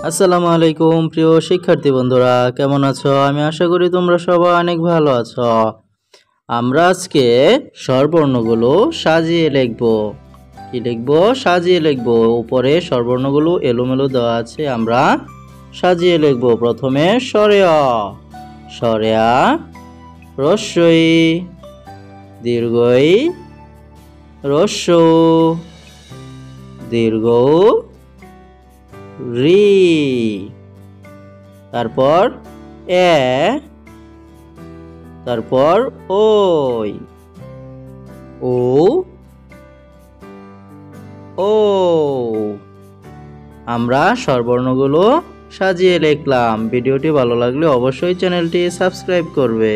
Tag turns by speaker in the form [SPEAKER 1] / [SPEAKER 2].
[SPEAKER 1] আসসালামু আলাইকুম প্রিয় শিক্ষার্থী বন্ধুরা, কেমন আছো? আমি আশা করি তোমরা সবাই অনেক ভালো আছো। আমরা আজকে স্বরবর্ণগুলো সাজিয়ে লিখব। কি লিখব? সাজিয়ে লিখব। উপরে স্বরবর্ণগুলো এলোমেলো দেওয়া আছে, আমরা সাজিয়ে লিখব। প্রথমে স্বরে অ, স্বরে আ, হ্রস্বই, দীর্ঘই, হ্রস্ব, দীর্ঘ, রি, তারপর এ, তারপর ওই, ও, ও। আমরা স্বরবর্ণগুলো সাজিয়ে লিখলাম। ভিডিওটি ভালো লাগলে অবশ্যই চ্যানেলটি সাবস্ক্রাইব করবে।